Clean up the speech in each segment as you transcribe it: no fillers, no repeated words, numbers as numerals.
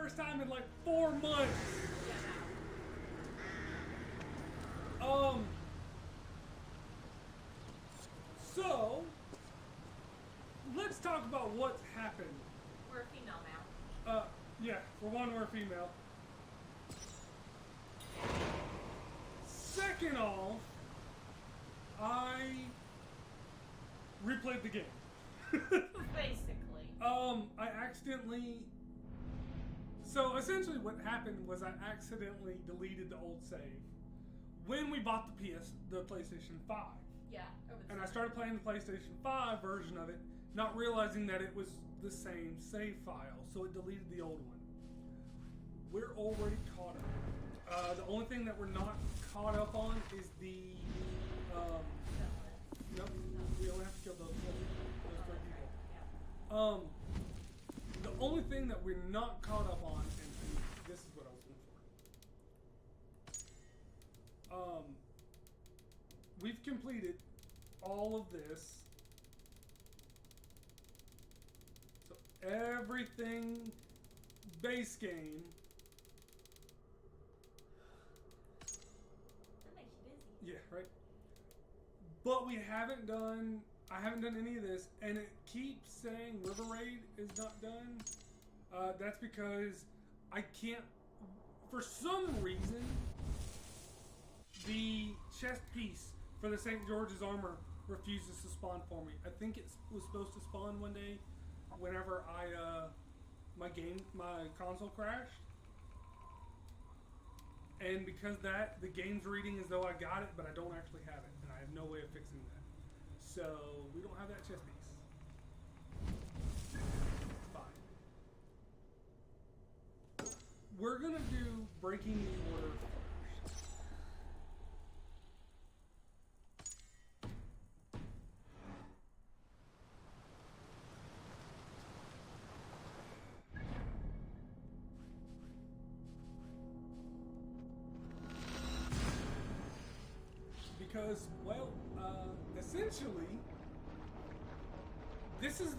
first time in like 4 months. So let's talk about what's happened. We're a female now. Yeah, for one, we're a female. Second off, I replayed the game. Basically. I accidentally... So essentially what happened was I accidentally deleted the old save when we bought the PlayStation 5. Yeah. And I started playing the PlayStation 5 version of it, not realizing that it was the same save file, so it deleted the old one. We're already caught up. The only thing that we're not caught up on is the... Nope, we only have to kill those 3 people. The only thing that we're not caught up on, and this is what I was looking for. We've completed all of this. So everything base game. That makes you busy. Yeah, right. But I haven't done any of this, and it keeps saying River Raid is not done. That's because I can't, for some reason, the chest piece for the St. George's armor refuses to spawn for me. I think it was supposed to spawn one day whenever my console crashed. And because the game's reading as though I got it, but I don't actually have it, and I have no way of fixing that. So we don't have that chest piece. It's fine. We're gonna do breaking the order first. Because, well, essentially, this is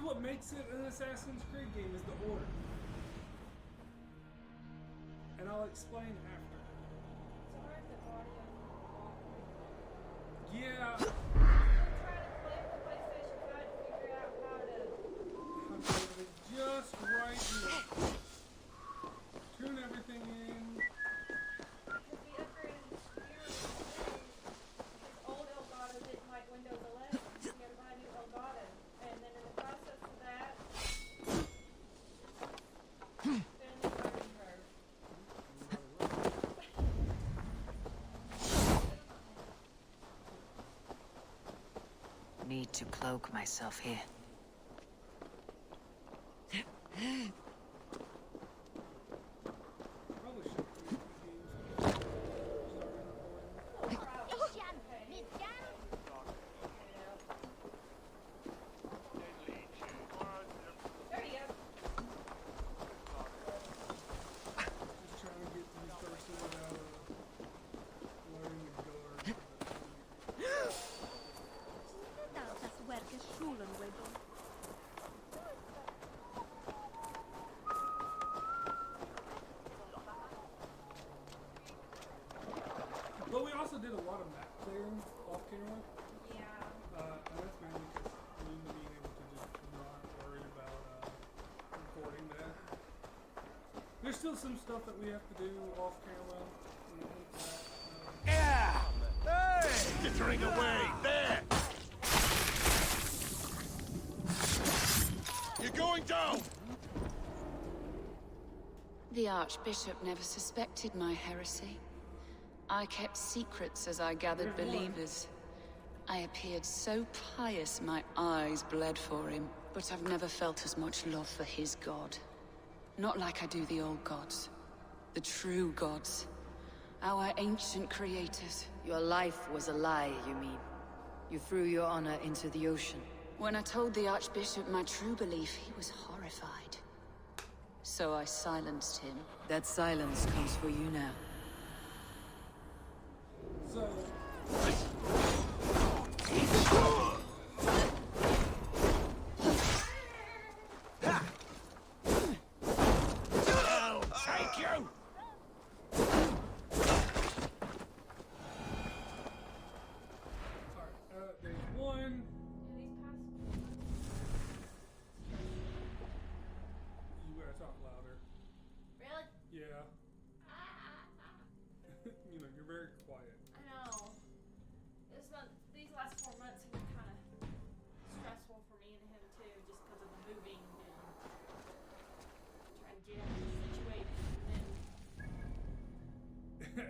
what makes it an Assassin's Creed game, is the order. And I'll explain after. So where's the audio? Yeah. I'm trying to click the PlayStation 5 to figure out how to... I'm going to just right here. Tune everything in. Because we upgraded his old Elgato didn't like Windows 11. So we had to buy a new Elgato. And then in the process of that, spin the learning curve. Need to cloak myself here. Probably should There you go. just trying to get these first without learning the door. Das Werke Schulen redo. But we also did a lot of map clearing off camera. Yeah. And that's mainly because me being able to just not worry about recording that. There's still some stuff that we have to do off camera. Yeah! Hey! Skittering away! There! You're going down! The Archbishop never suspected my heresy. I kept secrets as I gathered believers. I appeared so pious my eyes bled for him, but I've never felt as much love for his god. Not like I do the old gods. The true gods. Our ancient creators. Your life was a lie, you mean? You threw your honor into the ocean. When I told the Archbishop my true belief, he was horrified. So I silenced him. That silence comes for you now. So,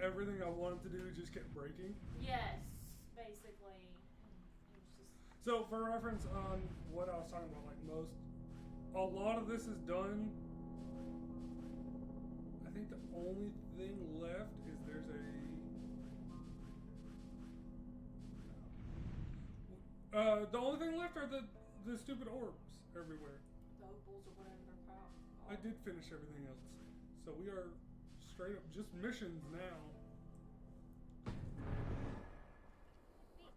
everything I wanted to do just kept breaking. Yes, basically. It was just So for reference on what I was talking about, like a lot of this is done. I think the only thing left is there's the only thing left are the stupid orbs everywhere. the opals or whatever they're called. I did finish everything else. So we are straight up just missions now.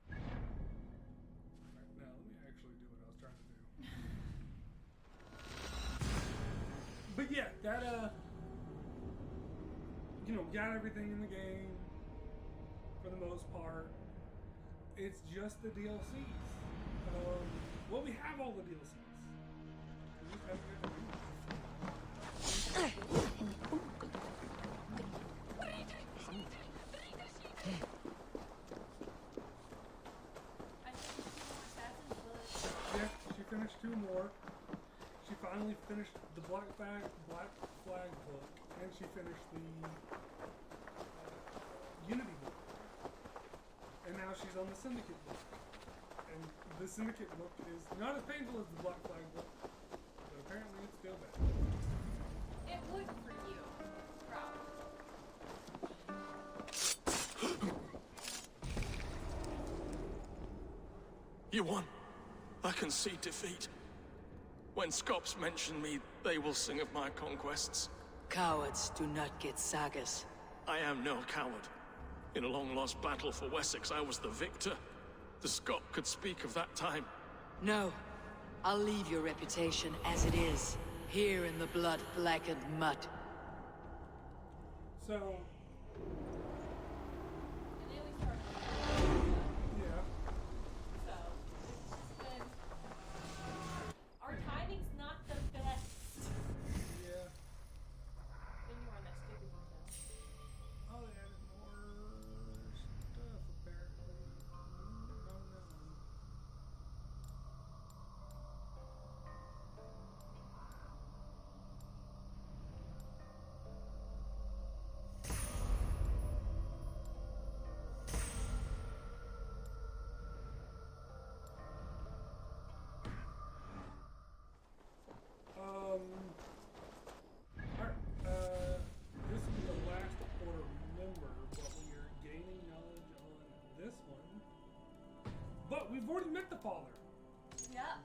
Right, now let me actually do what I was trying to do. But yeah, that got everything in the game for the most part. It's just the DLCs. Well, we have all the DLCs. We just haven't got to read I think Assassin's Blood. Yeah, she finished 2 more. She finally finished the Black Flag book, and she finished the Unity book. And now she's on the Syndicate book. And the Syndicate book is not as painful as the Black Flag book, but apparently it's still bad. It would for you. Probably. You won. I can see defeat. When Scops mention me, they will sing of my conquests. Cowards do not get sagas. I am no coward. In a long-lost battle for Wessex, I was the victor. The Scot could speak of that time. No. I'll leave your reputation as it is, here in the blood-blackened mud. So, And then we started. yeah. So, it's been. Our timing's not the best. Yeah. Then you were on that stupid one, though. Oh, they added more stuff, apparently. On that one. Alright, this will be the last order member, but we are gaining knowledge on this one. But we've already met the father. Yep.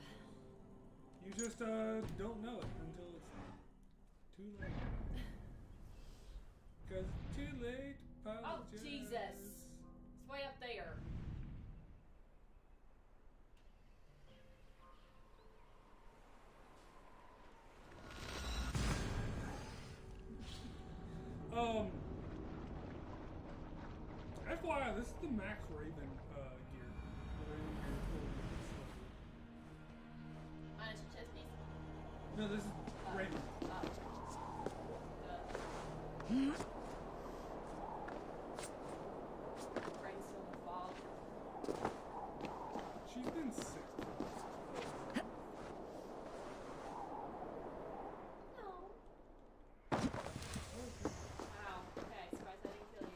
You just don't know it until it's too late. Because it's too late to Oh, apologize. Jesus. It's way up there. FYI, this is the Max Raven gear. The Raven gear is really Minus your chest piece. No, this is Raven. Brain's still in the fog. She's been sick. No. Wow. Okay, surprised I didn't kill you.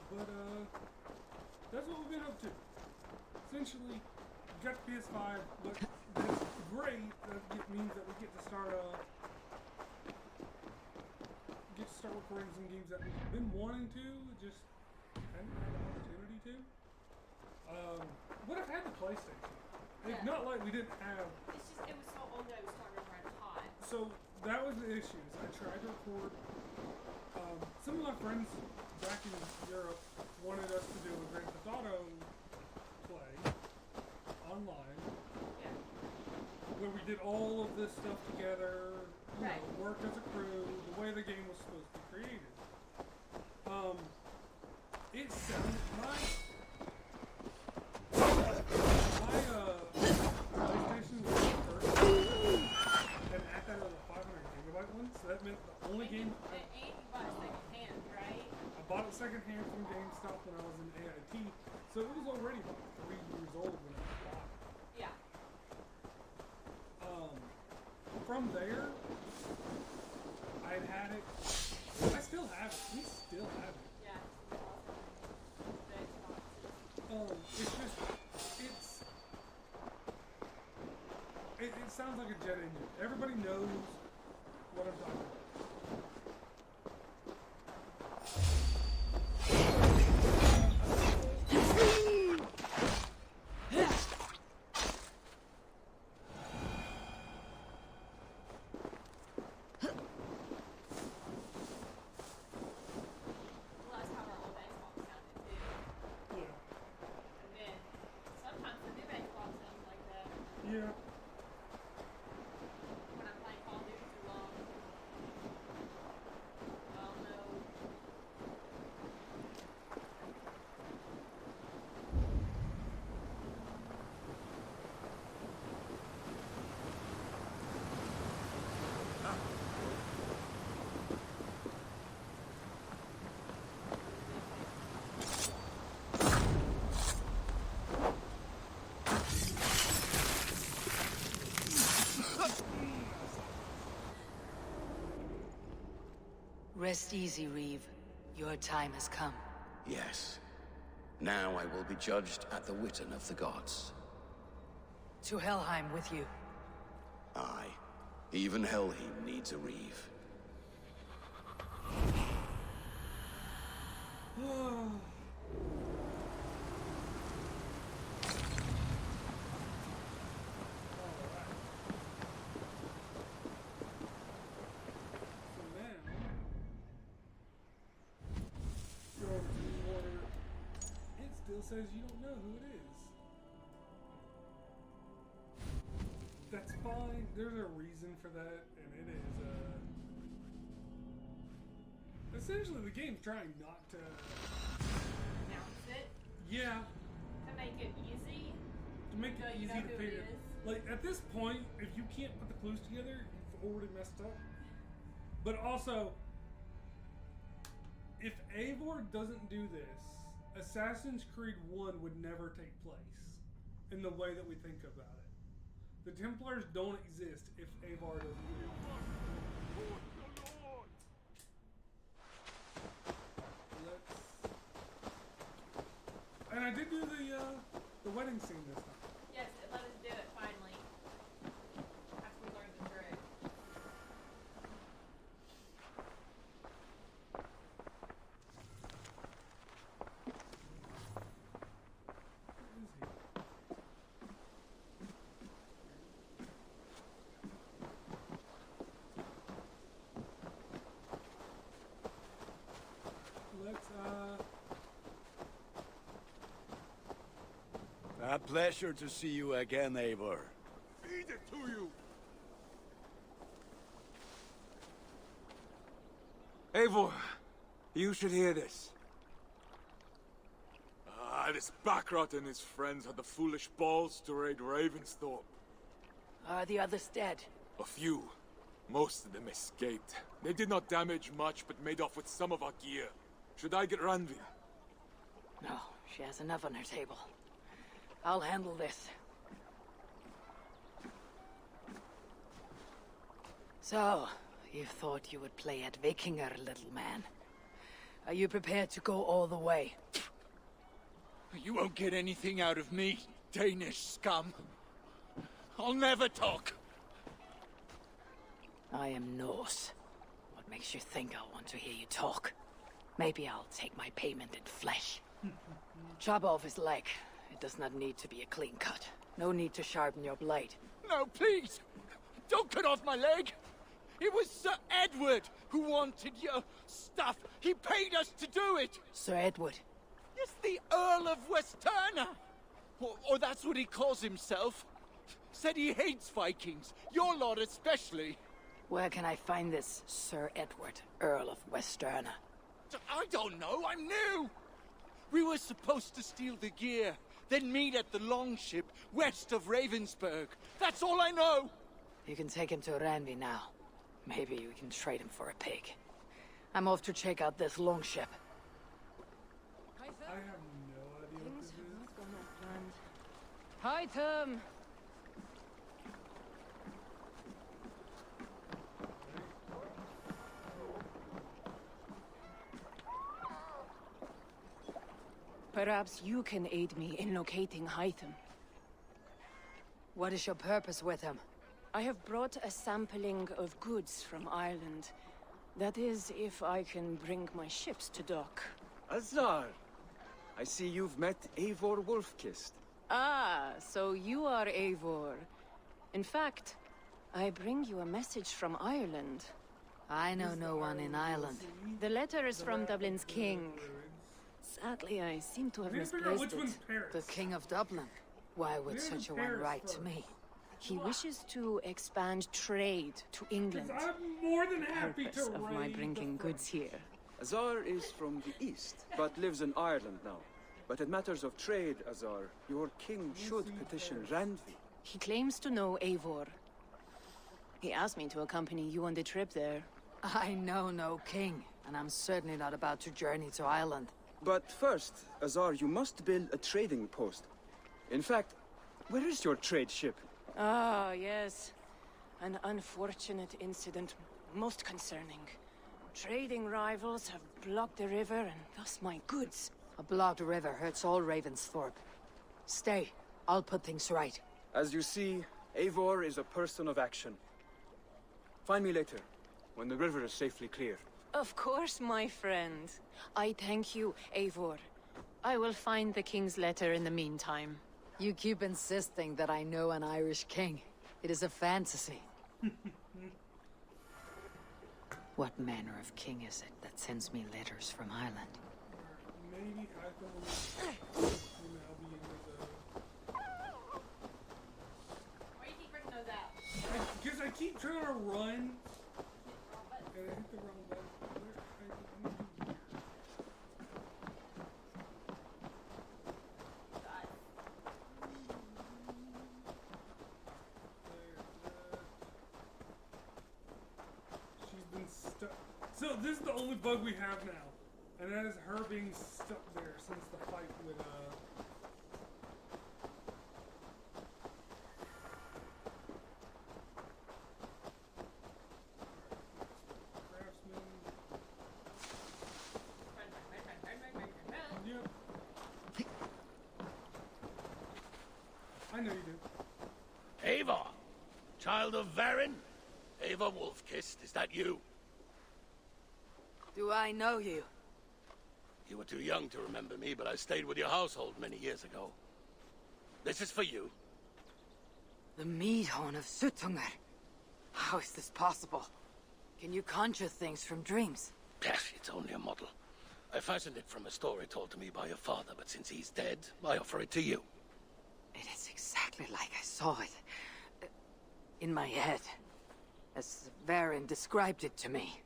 But that's what we've been up to. Essentially, we got the PS5, but that's great. That means that we get to start recording some games that we've been wanting to, just hadn't had the opportunity to. Would have had the PlayStation. It's Yeah. not like we didn't have. It's just, it was so old that it was starting to run hot. So that was the issues. I tried to record. Some of my friends back in Europe wanted us to do a Grand Theft Auto play, online, Yeah. where we did all of this stuff together, Right. worked as a crew, the way the game was supposed to be created. It sounded PlayStation was the first and at that was a 500 gigabyte one, so that meant the only game And you bought it second hand, right? I bought it secondhand from GameStop when I was in AIT, so it was already about 3 years old when I bought it. Yeah. From there, I'd had it. I still have it. We still have it. Yeah. The Xboxes. It's just, it sounds like a jet engine. Everybody knows what I'm talking about. Well, that's how our old Xbox sounded too. Yeah. And then sometimes the new Xbox sounds like that Yeah. when I'm playing Call of Duty too long. Oh no. Rest easy, Reeve. Your time has come. Yes. Now I will be judged at the Witten of the gods. To Helheim with you. Aye. Even Helheim needs a Reeve. Says you don't know who it is. That's fine. There's a reason for that, and it is essentially the game's trying not to Announce it yeah to make it easy. to make So it you easy know to who figure. it is? Like at this point, if you can't put the clues together, you've already messed up. But also, if Eivor doesn't do this, Assassin's Creed 1 would never take place in the way that we think about it. The Templars don't exist if Eivor doesn't do it. And I did do the wedding scene this time. Yes, it let us do it finally. After we learned the trick. A pleasure to see you again, Eivor. Feed it to you! Eivor, you should hear this. This Backrot and his friends had the foolish balls to raid Ravensthorpe. Are the others dead? A few. Most of them escaped. They did not damage much, but made off with some of our gear. Should I get Randvi? No, she has enough on her table. I'll handle this. So, you thought you would play at Vikinger, little man. Are you prepared to go all the way? You won't get anything out of me, Danish scum. I'll never talk. I am Norse. What makes you think I'll want to hear you talk? Maybe I'll take my payment in flesh. Chop off his leg. It does not need to be a clean cut. No need to sharpen your blade. No, please! Don't cut off my leg! It was Sir Edward who wanted your stuff. He paid us to do it! Sir Edward. Yes, the Earl of Westerna! Or that's what he calls himself. Said he hates Vikings, your lot especially. Where can I find this Sir Edward, Earl of Westerna? I don't know, I'm new! We were supposed to steal the gear, then meet at the longship west of Ravensburg. That's all I know! You can take him to Ranvi now. Maybe we can trade him for a pig. I'm off to check out this longship. I have no idea what this is. Hi, Tom. Perhaps you can aid me in locating Hytham. What is your purpose with him? I have brought a sampling of goods from Ireland. That is, if I can bring my ships to dock. Azar! I see you've met Eivor Wolfkist. Ah, so you are Eivor. In fact, I bring you a message from Ireland. I know no one in Ireland. The letter is from Dublin's king. Sadly, I seem to have I need to figure out misplaced which one's it. Paris. The King of Dublin. Why would such a one write to me? He wishes to expand trade to England. I'm more than happy to Purpose of my raid bringing the goods here. Azar is from the east, but lives in Ireland now. But in matters of trade, Azar, your king should petition Randvi. He claims to know Eivor. He asked me to accompany you on the trip there. I know no king, and I'm certainly not about to journey to Ireland. But first, Azar, you must build a trading post. In fact, where is your trade ship? Ah, yes. An unfortunate incident, most concerning. Trading rivals have blocked the river and thus my goods. A blocked river hurts all Ravensthorpe. Stay. I'll put things right. As you see, Eivor is a person of action. Find me later, when the river is safely clear. Of course, my friend. I thank you, Eivor. I will find the king's letter in the meantime. You keep insisting that I know an Irish king. It is a fantasy. What manner of king is it that sends me letters from Ireland? Maybe Hytham will now be in the... Why do you keep bringing those out? Because I keep trying to run, and I hit the wrong button. She's been stuck. So this is the only bug we have now, and that is her being stuck there since the fight with Craftsman. Yep. I know you do. Ava, child of Varin? Ava Wolfkist, is that you? Do I know you? You were too young to remember me, but I stayed with your household many years ago. This is for you. The Meadhorn of Suttungr. How is this possible? Can you conjure things from dreams? Yes, it's only a model. I fashioned it from a story told to me by your father, but since he's dead, I offer it to you. It is exactly like I saw it. In my head. As Varin described it to me.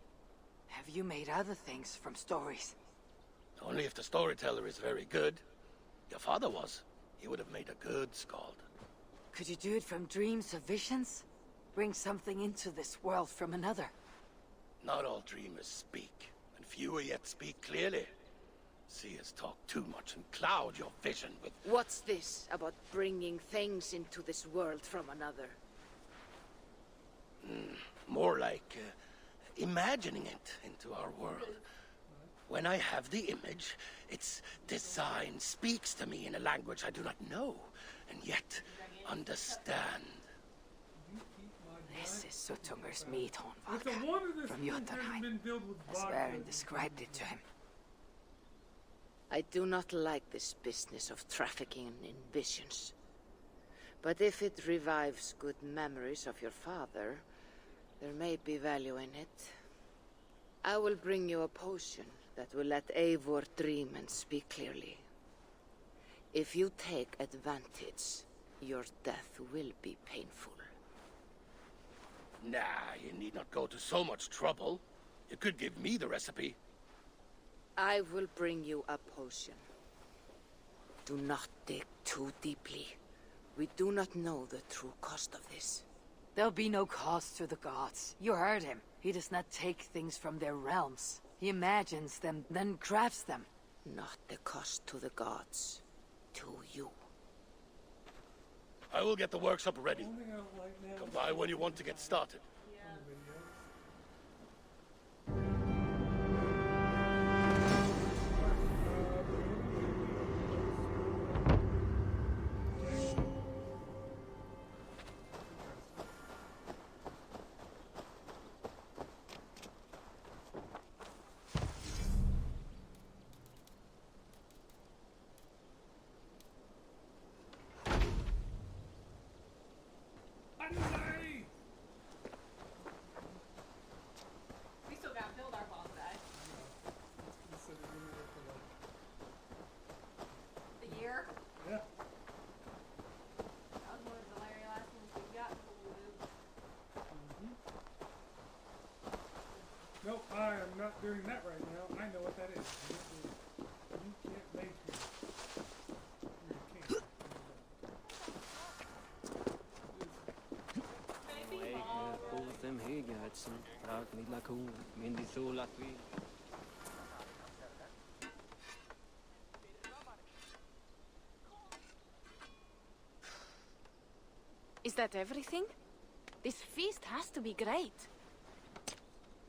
Have you made other things from stories? Only if the storyteller is very good. Your father was. He would have made a good skald. Could you do it from dreams or visions? Bring something into this world from another? Not all dreamers speak, and fewer yet speak clearly. Seers talk too much and cloud your vision with... What's this about bringing things into this world from another? More like imagining it into our world. When I have the image, its design speaks to me in a language I do not know, and yet understand. This is Suttungr's Meadhorn It's a vodka wonder this from food hasn't Jotunheim, been filled with as vodka. Varin described it to him. I do not like this business of trafficking in visions. But if it revives good memories of your father, there may be value in it. I will bring you a potion that will let Eivor dream and speak clearly. If you take advantage, your death will be painful. Nah, you need not go to so much trouble. You could give me the recipe. I will bring you a potion. Do not dig too deeply. We do not know the true cost of this. There'll be no cost to the gods. You heard him. He does not take things from their realms. He imagines them, then crafts them. Not the cost to the gods. To you. I will get the workshop ready. Only I don't like now. Come by when you want to get started. We still gotta build our boss guy. The year? Yeah. That was one of the very last ones we got before we moved. Nope, I am not doing that right now. I know what that is. You can't make me. You can't. Maybe all Is that everything? This feast has to be great.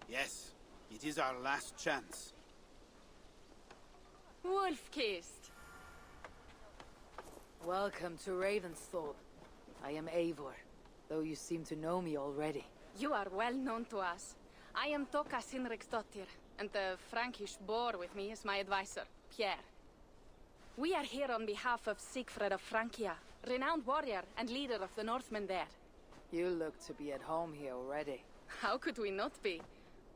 Yes, it is our last chance. Wolf-kissed. Welcome to Ravensthorpe. I am Eivor, though you seem to know me already. You are well known to us. I am Toka Sinriksdottir, and the Frankish boar with me is my advisor, Pierre. We are here on behalf of Sigfred of Francia, renowned warrior and leader of the Northmen there. You look to be at home here already. How could we not be?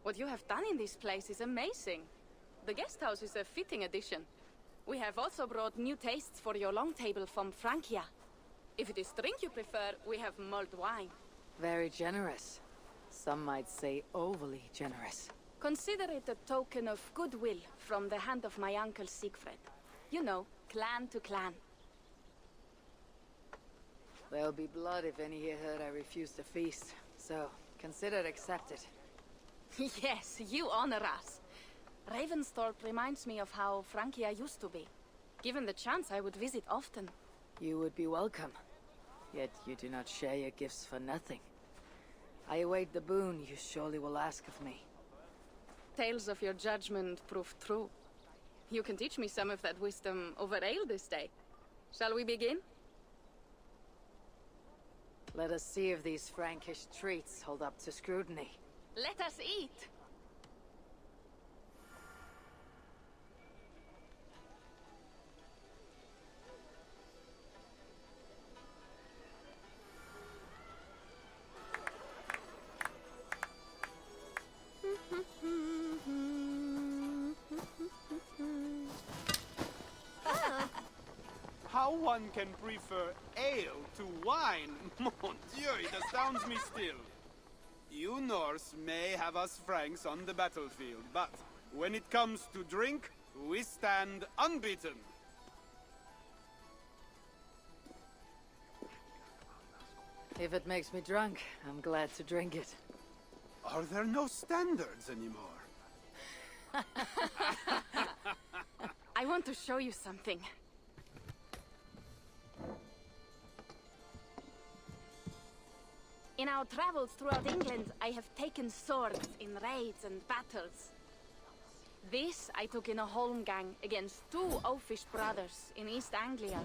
What you have done in this place is amazing. The guest house is a fitting addition. We have also brought new tastes for your long table from Francia. If it is drink you prefer, we have mulled wine. Very generous. Some might say overly generous. Consider it a token of goodwill from the hand of my uncle Siegfried. You know, clan to clan. There'll be blood if any here heard I refuse the feast, so consider it accepted. Yes, you honor us. Ravensthorpe reminds me of how Francia used to be. Given the chance, I would visit often. You would be welcome. Yet you do not share your gifts for nothing. I await the boon you surely will ask of me. Tales of your judgment proved true. You can teach me some of that wisdom over ale this day. Shall we begin? Let us see if these Frankish treats hold up to scrutiny. Let us eat! How one can prefer ale to wine? Mon Dieu, it astounds me still. You Norse may have us Franks on the battlefield, but when it comes to drink, we stand unbeaten. If it makes me drunk, I'm glad to drink it. Are there no standards anymore? I want to show you something. In our travels throughout England, I have taken swords in raids and battles. This I took in a holmgang against two oafish brothers in East Anglia.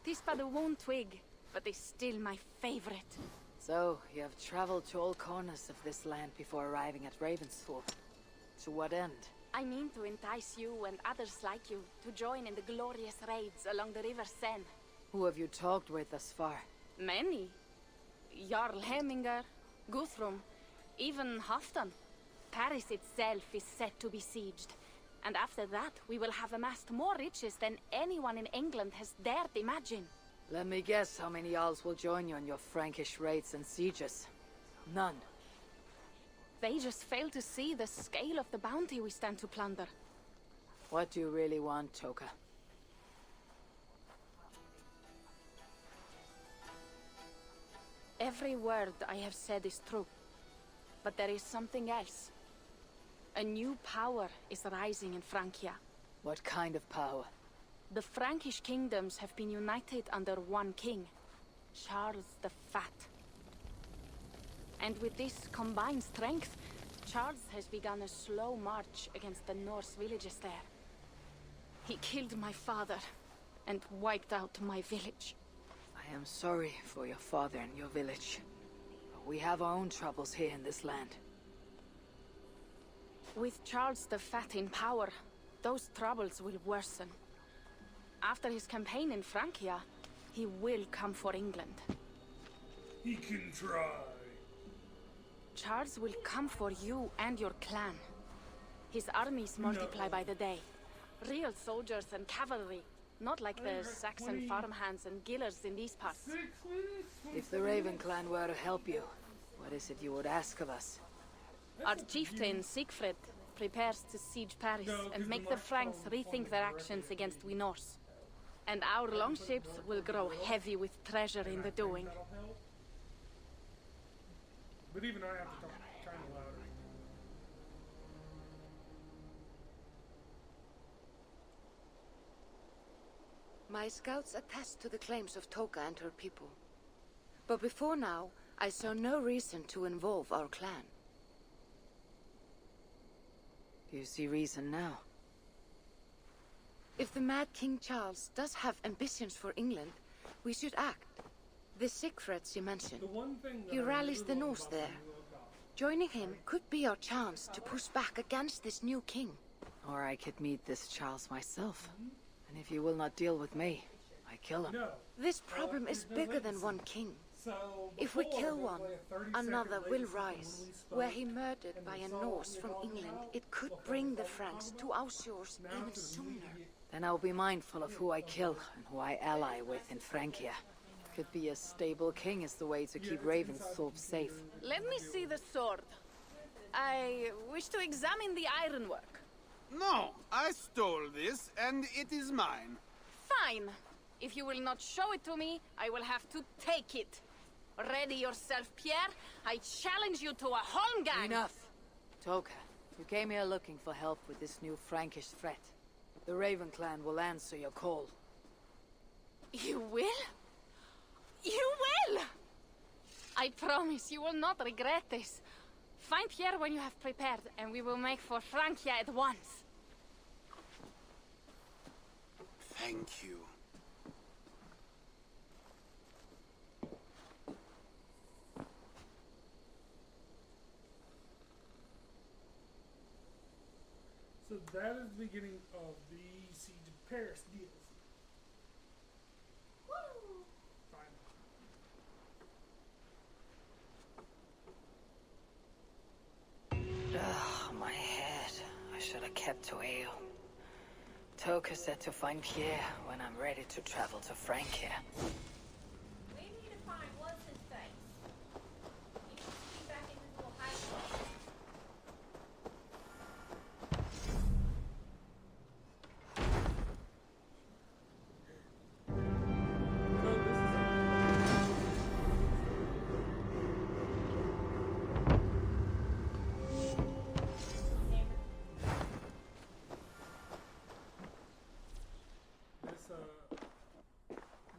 'Tis but a worn twig, but is still my favorite. So, you have traveled to all corners of this land before arriving at Ravensthorpe. To what end? I mean to entice you and others like you to join in the glorious raids along the River Seine. Who have you talked with thus far? Many. Jarl Hemminger, Guthrum, even Halfdan. Paris itself is set to be sieged, And after that, we will have amassed more riches than anyone in England has dared imagine. Let me guess how many Jarls will join you on your Frankish raids and sieges. None. They just fail to see the scale of the bounty we stand to plunder. What do you really want, Toka? Every word I have said is true. But there is something else. A new power is rising in Francia. What kind of power? The Frankish kingdoms have been united under one king, Charles the Fat. And with this combined strength, Charles has begun a slow march against the Norse villages there. He killed my father and wiped out my village. I am sorry for your father and your village. But we have our own troubles here in this land. With Charles the Fat in power, those troubles will worsen. After his campaign in Francia, he will come for England. He can try. Charles will come for you and your clan. His armies multiply by the day. Real soldiers and cavalry, not like the Saxon farmhands and gillers in these parts. If the Raven clan were to help you, what is it you would ask of us? Our chieftain, Siegfried, prepares to siege Paris and make the Franks rethink their actions against we Norse. And our longships will grow heavy with treasure in the doing. But even I have to talk kind of louder. My scouts attest to the claims of Toka and her people. But before now, I saw no reason to involve our clan. Do you see reason now? If the Mad King Charles does have ambitions for England, we should act. The Siegfrieds you mentioned, he rallies the Norse there. Joining him could be our chance to push back against this new king. Or I could meet this Charles myself. And if you will not deal with me, I kill him. This problem is bigger than one king. If we kill one, another will rise. Were he murdered by a Norse from England, it could bring the Franks to our shores even sooner. Then I'll be mindful of who I kill and who I ally with in Francia. Could be a stable king is the way to keep Ravensthorpe safe. Let me see the sword. I wish to examine the ironwork. No, I stole this, and it is mine. Fine. If you will not show it to me, I will have to take it. Ready yourself, Pierre. I challenge you to a holmgang. Enough. Toka, you came here looking for help with this new Frankish threat. The Raven clan will answer your call. You will? You will! I promise you will not regret this. Find Pierre when you have prepared, and we will make for Francia at once. Thank you. So that is the beginning of the Siege of Paris DLC. Woo! Ugh, my head. I should have kept to ale. Toka said to find Pierre when I'm ready to travel to Francia. We need to find what's his face. He needs to be back in his little hiding place.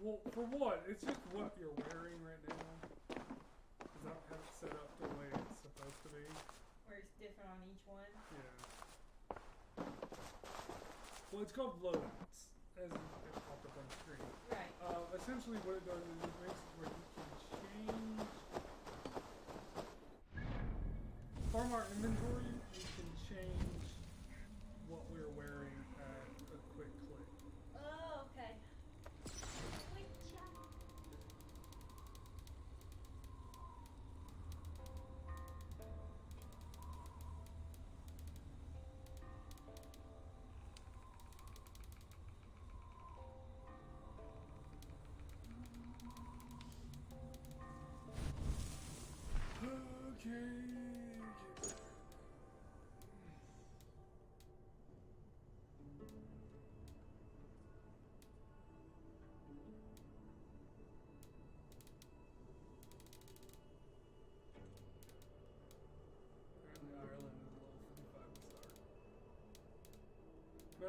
Well, for what? It's just what you're wearing right now. Because I don't have it set up the way it's supposed to be. Where it's different on each one. Yeah. Well, it's called loadouts, as it popped up on the screen. Right. Essentially what it does is it makes it where you can change... From our inventory, you can change what we're wearing at a quick click. Oh, okay.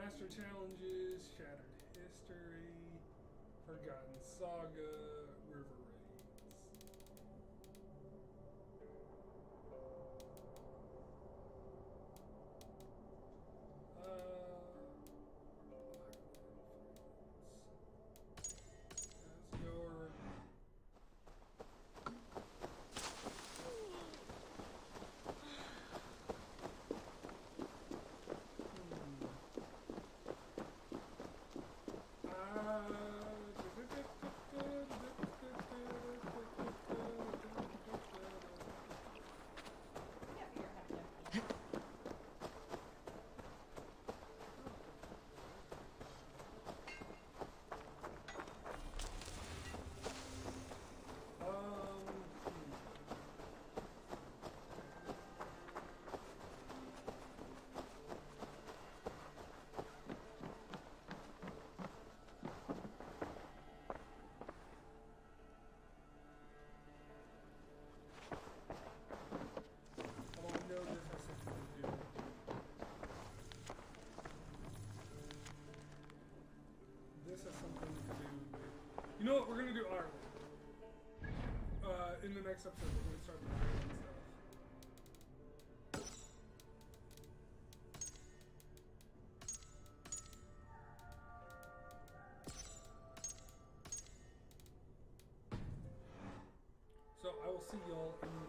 Master challenges, shattered history, forgotten saga, river raids. Let's go around. You know what? We're gonna do Ireland. In the next episode, we're gonna start the Ireland stuff. So I will see y'all in the